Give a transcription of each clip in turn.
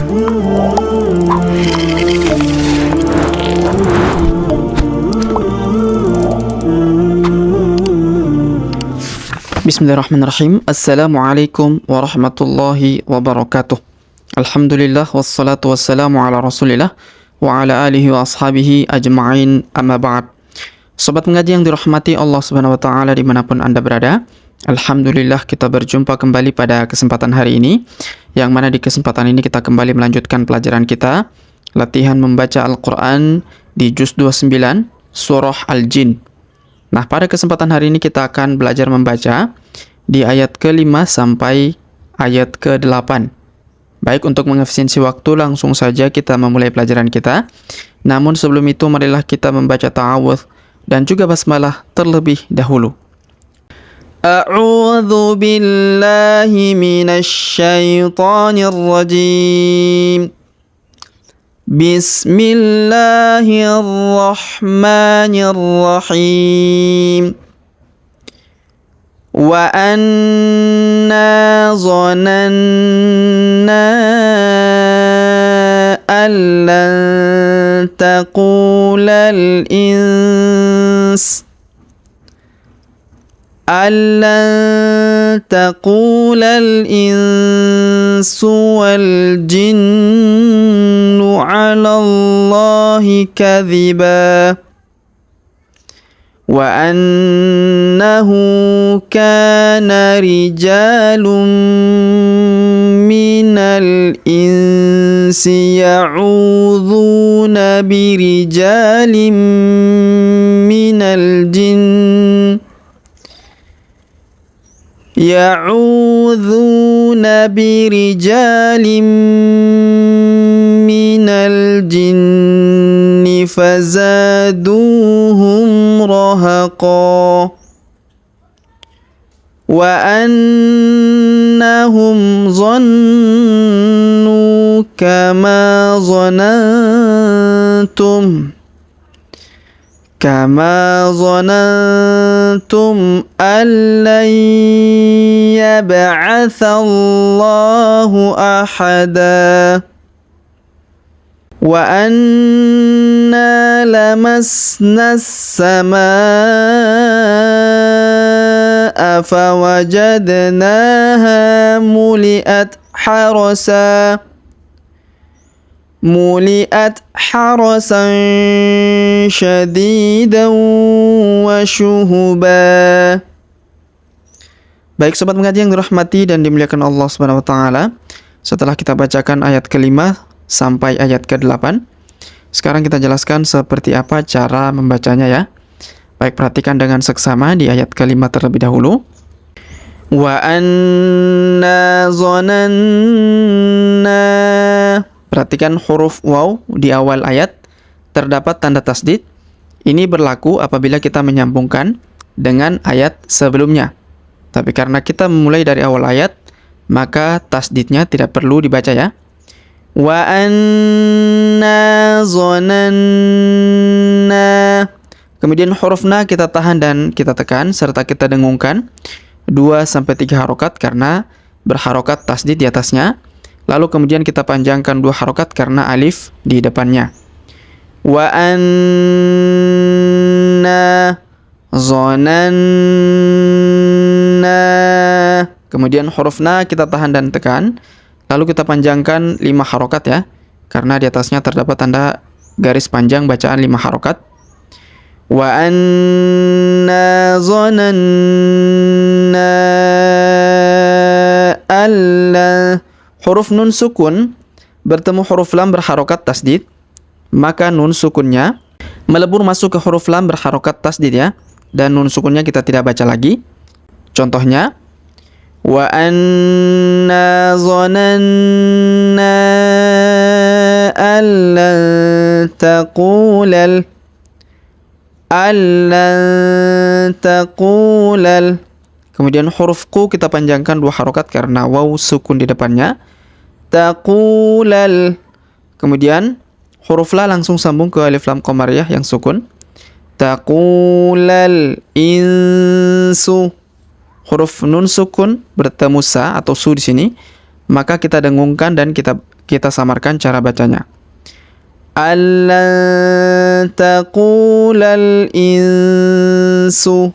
Bismillahirrahmanirrahim. Assalamualaikum warahmatullahi wabarakatuh. Alhamdulillah wassalatu wassalamu ala rasulillah wa ala alihi wa ashabihi ajma'in, amma ba'd. Sobat mengaji yang dirahmati Allah subhanahu wa ta'ala dimanapun Anda berada, Alhamdulillah kita berjumpa kembali pada kesempatan hari ini, yang mana di kesempatan ini kita kembali melanjutkan pelajaran kita latihan membaca Al-Quran di juz 29 surah Al-Jin. Nah, pada kesempatan hari ini kita akan belajar membaca di ayat ke-5 sampai ayat ke-8. Baik, untuk mengefisiensi waktu langsung saja kita memulai pelajaran kita. Namun sebelum itu marilah kita membaca ta'awudz dan juga basmalah terlebih dahulu. A'udzu billahi minasy syaithanir rajim. Bismillahirrahmanirrahim. Wa anna zananna allan taqulal ins wal jinnu 'ala Allahi kadhiba wa annahu kana rijalun minal insi ya'udhuna birijalin minal jinn fazaduhum rahaqa wa annahum zannu kama zanantum allan yab'atsallahu ahada wa anna lamasna as-samaa'a fawajadnaha muli'at harasan syadidan wa syuhuba. Baik sobat mengaji yang dirahmati dan dimuliakan Allah Subhanahu wa taala, setelah kita bacakan ayat ke-5 sampai ayat ke-8, sekarang kita jelaskan seperti apa cara membacanya ya. Baik, perhatikan dengan seksama di ayat ke-5 terlebih dahulu. Wa anna zananna. Perhatikan huruf waw di awal ayat terdapat tanda tasdid. Ini berlaku apabila kita menyambungkan dengan ayat sebelumnya. Tapi karena kita memulai dari awal ayat, maka tasdidnya tidak perlu dibaca ya. Wa anna zananna. Kemudian huruf na kita tahan dan kita tekan serta kita dengungkan 2-3 harokat karena berharokat tasdid di atasnya. Lalu kemudian kita panjangkan 2 harokat karena alif di depannya. Wa anna zananna. Kemudian huruf na kita tahan dan tekan. Lalu kita panjangkan 5 harokat ya, karena di atasnya terdapat tanda garis panjang bacaan 5 harokat. Wa anna zananna alla. Huruf nun sukun bertemu huruf lam berharokat tasdid, maka nun sukunnya melebur masuk ke huruf lam berharokat tasdid ya, dan nun sukunnya kita tidak baca lagi. Contohnya, wa anna zananna allan taqulal. Kemudian huruf ku kita panjangkan 2 harokat karena waw sukun di depannya. Taqulal. Kemudian huruf la langsung sambung ke alif lam qamariyah yang sukun. Taqulal insu. Huruf nun sukun bertemu sa atau su di sini, maka kita dengungkan dan kita kita samarkan cara bacanya. Allan taqulal insu.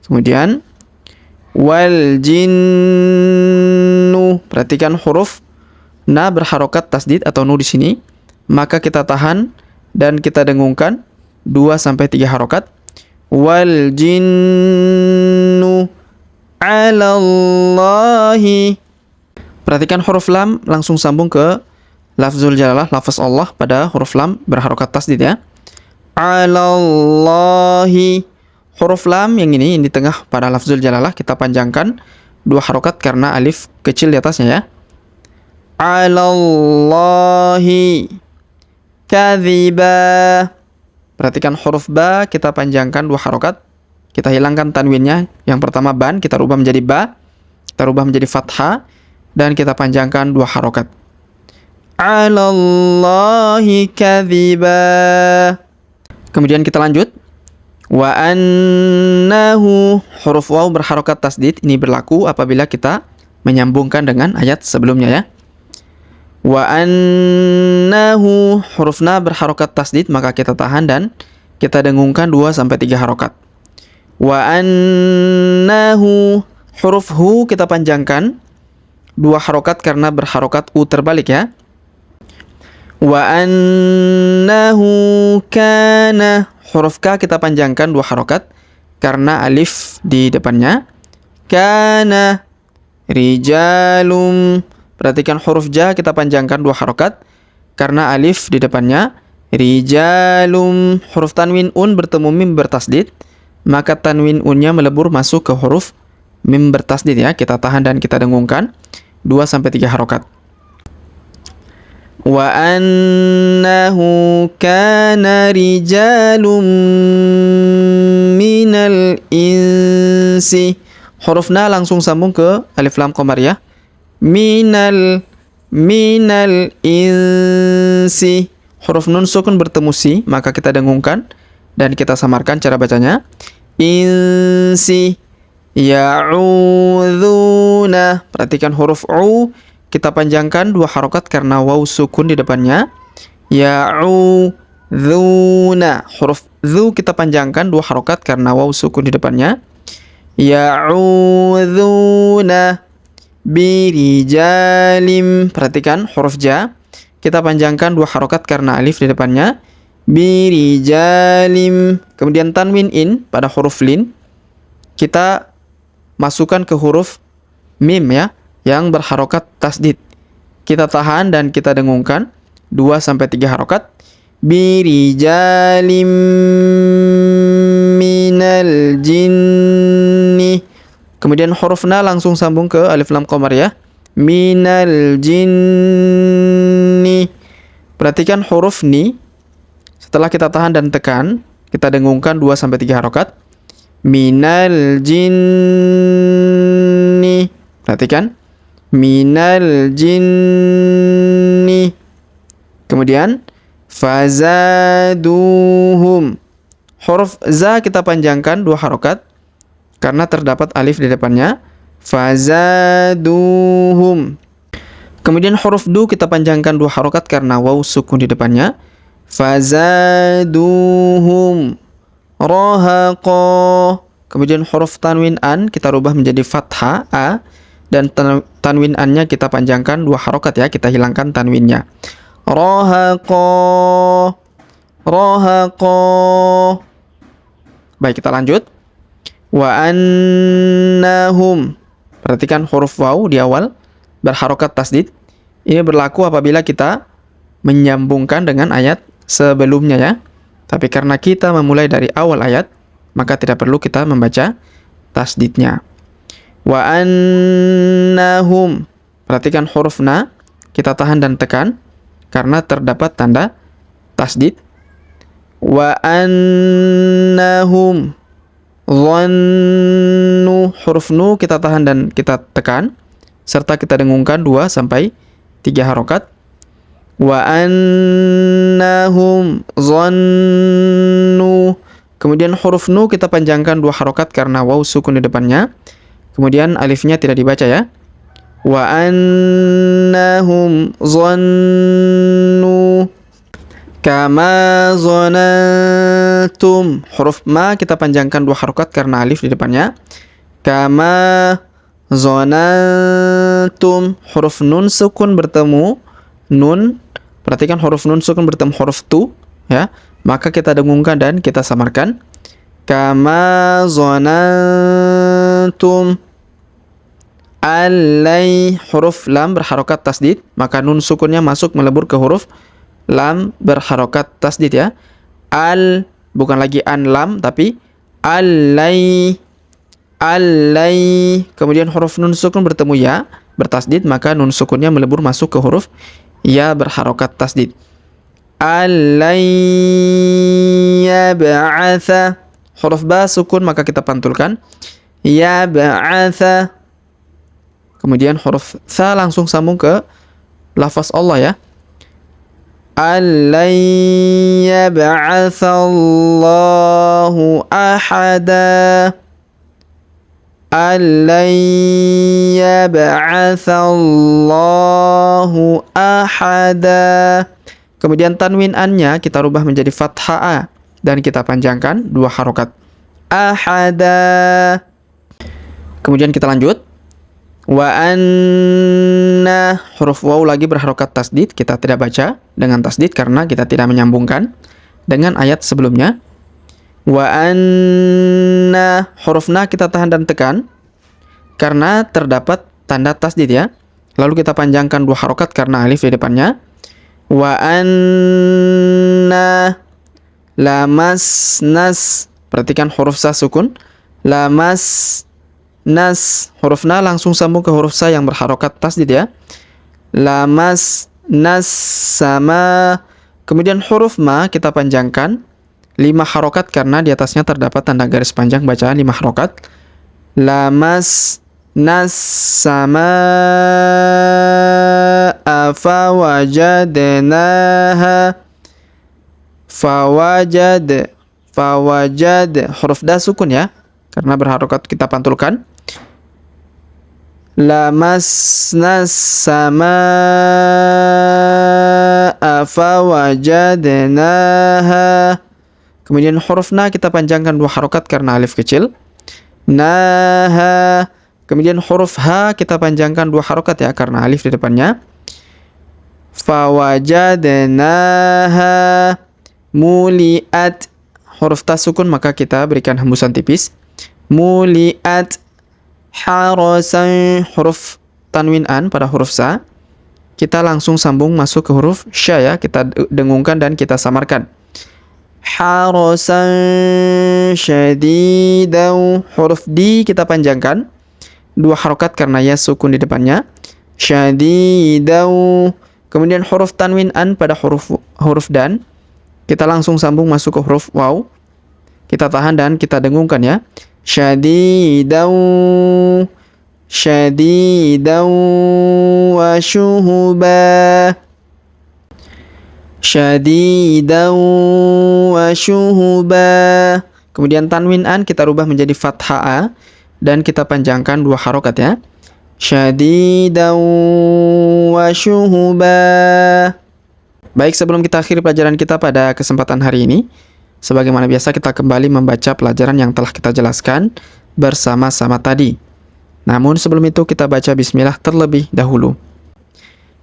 Kemudian wal jinnu. Perhatikan huruf na berharokat tasdid atau nu di sini, maka kita tahan dan kita dengungkan 2-3 harokat. Wal jinnu 'alallahi. Perhatikan huruf lam langsung sambung ke lafzul jalalah, lafaz Allah pada huruf lam berharokat tasdid ya. 'Alallahi. Huruf lam yang ini di tengah pada lafzul jalalah kita panjangkan 2 harokat karena alif kecil di atasnya ya. 'Alallahi kadhiba. Perhatikan huruf ba kita panjangkan 2 harokat. Kita hilangkan tanwinnya. Yang pertama ban kita rubah menjadi ba, kita rubah menjadi fathah dan kita panjangkan 2 harokat. 'Alallahi kadhiba. Kemudian kita lanjut. Wa annahu. Huruf waw berharokat tasdid ini berlaku apabila kita menyambungkan dengan ayat sebelumnya ya. Wa annahu. Huruf na berharokat tasdid maka kita tahan dan kita dengungkan 2-3 harokat. Wa annahu. Huruf hu kita panjangkan 2 harokat karena berharokat u terbalik ya. Wa annahu kana. Huruf ka kita panjangkan 2 harokat karena alif di depannya. Kana rijalum. Perhatikan huruf ja kita panjangkan 2 harokat karena alif di depannya. Rijalum. Huruf tanwin un bertemu mim bertasdid, maka tanwin unnya melebur masuk ke huruf mim bertasdid ya. Kita tahan dan kita dengungkan 2-3 harokat. Wa annahu kana rijalum minal insi. Huruf na langsung sambung ke alif lam qamariyah. Minal insi. Huruf nun sukun bertemu si, maka kita dengungkan dan kita samarkan cara bacanya. Insi ya'udzuna. Perhatikan huruf u kita panjangkan 2 harokat karena waw sukun di depannya. Ya'udzuna. Huruf dzu kita panjangkan 2 harokat karena waw sukun di depannya. Ya'udzuna birijalim. Perhatikan huruf ja kita panjangkan 2 harokat karena alif di depannya. Birijalim. Kemudian tanwin in pada huruf lin kita masukkan ke huruf mim ya, yang berharokat tasdid. Kita tahan dan kita dengungkan 2-3 harokat. Birijalim minal jinni. Kemudian huruf na langsung sambung ke alif lam qamariyah. Minal jinni. Perhatikan huruf ni setelah kita tahan dan tekan, kita dengungkan 2-3 harokat. Minal jinni. Perhatikan. Minal jinni. Kemudian fazaduhum. Huruf za kita panjangkan 2 harokat karena terdapat alif di depannya. Fazaduhum. Kemudian huruf du kita panjangkan 2 harokat karena waw sukun di depannya. Fazaduhum rahaqa. Kemudian huruf tanwin an kita rubah menjadi fathah a dan tanwin an-nya kita panjangkan 2 harokat ya, kita hilangkan tanwinnya. Rahaqa. Rahaqa. Baik, kita lanjut. Wa annahum. Perhatikan huruf waw di awal berharokat tasdid. Ini berlaku apabila kita menyambungkan dengan ayat sebelumnya ya. Tapi karena kita memulai dari awal ayat, maka tidak perlu kita membaca tasdidnya. Wa annahum. Perhatikan huruf na kita tahan dan tekan karena terdapat tanda tasdid. Wa annahum dhannu. Huruf nu kita tahan dan kita tekan serta kita dengungkan 2-3 harokat. Wa annahum dhannu. Kemudian huruf nu kita panjangkan 2 harokat karena waw sukun di depannya. Kemudian alifnya tidak dibaca ya. wa annahum zannu kama zonantum. Huruf ma kita panjangkan 2 harokat karena alif di depannya. Kama zonantum. Huruf nun sukun bertemu nun. Perhatikan huruf nun sukun bertemu huruf tu, ya. Maka kita dengungkan dan kita samarkan. Kama zonantum alai. Huruf lam berharokat tasdid, maka nun sukunnya masuk melebur ke huruf lam berharokat tasdid, ya. Al, bukan lagi an lam, tapi alai. Alai. Kemudian huruf nun sukun bertemu ya bertasdid, maka nun sukunnya melebur masuk ke huruf ya berharokat tasdid. Alai yab'atha. Huruf ba sukun, maka kita pantulkan. Yab'atha. Kemudian huruf tha langsung sambung ke lafaz Allah, ya. Alai yab'athallahu ahada. Alai yab'athallahu ahada. Kemudian tanwin an-nya kita rubah menjadi fathah dan kita panjangkan 2 harokat. Ahada. Kemudian kita lanjut. Wa anna. Huruf waw lagi berharokat tasdid, kita tidak baca dengan tasdid karena kita tidak menyambungkan dengan ayat sebelumnya. Wa anna. Huruf na kita tahan dan tekan karena terdapat tanda tasdid, ya. Lalu kita panjangkan 2 harokat karena alif di depannya. Wa anna lamas nas. Perhatikan huruf sa sukun. Lamas nas. Huruf na langsung sambung ke huruf sa yang berharokat tasdid, ya. Lamas nas sama. Kemudian huruf ma kita panjangkan 5 harokat karena di atasnya terdapat tanda garis panjang bacaan 5 harokat. Lamas nas sama fawajadnaha. Fawajad. Huruf da sukun, ya, karena berharokat kita pantulkan. Lamasnas sama fawajadnaha. Kemudian huruf na kita panjangkan 2 harokat karena alif kecil. Naha. Kemudian huruf ha kita panjangkan 2 harokat, ya, karena alif di depannya. Fawajadnaha muliat. Huruf ta sukun, maka kita berikan hembusan tipis. Muliat harasan. Huruf tanwin an pada huruf sa kita langsung sambung masuk ke huruf sya, ya. Kita dengungkan dan kita samarkan. Harasan syadidan. Huruf di kita panjangkan 2 harokat karena ya sukun di depannya. Syadidan. Kemudian huruf tanwin an pada huruf dan kita langsung sambung masuk ke huruf waw. Kita tahan dan kita dengungkan, ya. Syadidan wa syuhuba. Syadidan wa syuhuba. Kemudian tanwin an kita rubah menjadi fathah dan kita panjangkan 2 harokat, ya. Syadidan wa syuhuba. Baik, sebelum kita akhiri pelajaran kita pada kesempatan hari ini, sebagaimana biasa kita kembali membaca pelajaran yang telah kita jelaskan bersama-sama tadi. Namun sebelum itu kita baca bismillah terlebih dahulu.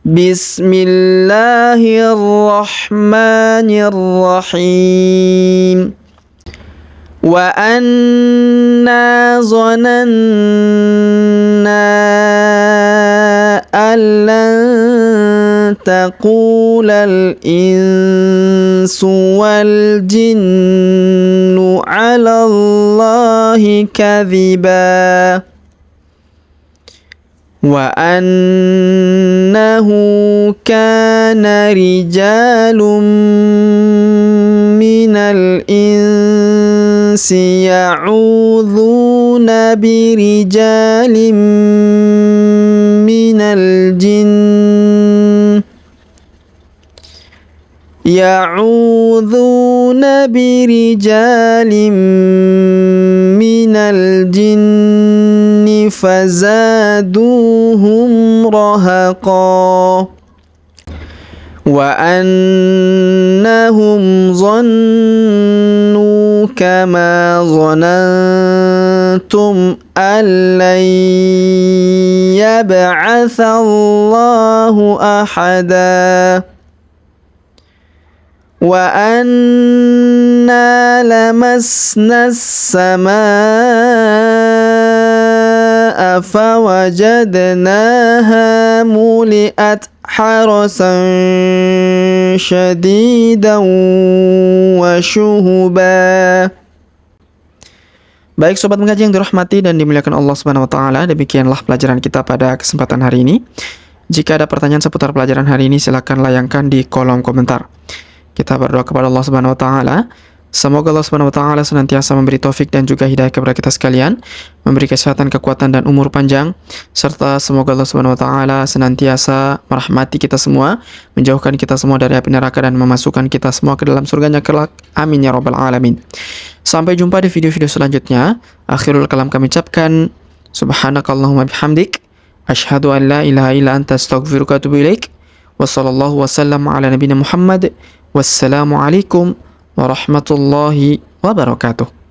Bismillahirrahmanirrahim. Wa anna zananna allan taqulal insu wal jinnu 'ala Allahi kadhiba. Wa annahu kana rijalun minal insi ya'udhuna birijalin minal jinn. Ya'udhuna birijalin minal jinni فزادوهم رهقا وأنهم ظنوا كما ظننتم أن لن يبعث الله أحدا وأنا لمسنا السماء فوجدناها ملئت حرسا شديدا وشهبا. Baik sobat mengaji yang dirahmati dan dimuliakan Allah Subhanahu wa taala, demikianlah pelajaran kita pada kesempatan hari ini. Jika ada pertanyaan seputar pelajaran hari ini, silakan layangkan di kolom komentar. Kita berdoa kepada Allah Subhanahu wa taala, semoga Allah Subhanahu wa taala senantiasa memberi taufik dan juga hidayah kepada kita sekalian, memberi kesehatan, kekuatan dan umur panjang, serta semoga Allah Subhanahu wa taala senantiasa merahmati kita semua, menjauhkan kita semua dari api neraka dan memasukkan kita semua ke dalam surganya kelak. Amin ya rabbal alamin. Sampai jumpa di video-video selanjutnya. Akhirul kalam kami ucapkan subhanakallahumma bihamdik asyhadu an la ilaha illa anta astaghfiruka wa atubu ilaik. Wa sallallahu wasallam ala nabiyina Muhammad. Wassalamualaikum warahmatullahi wabarakatuh.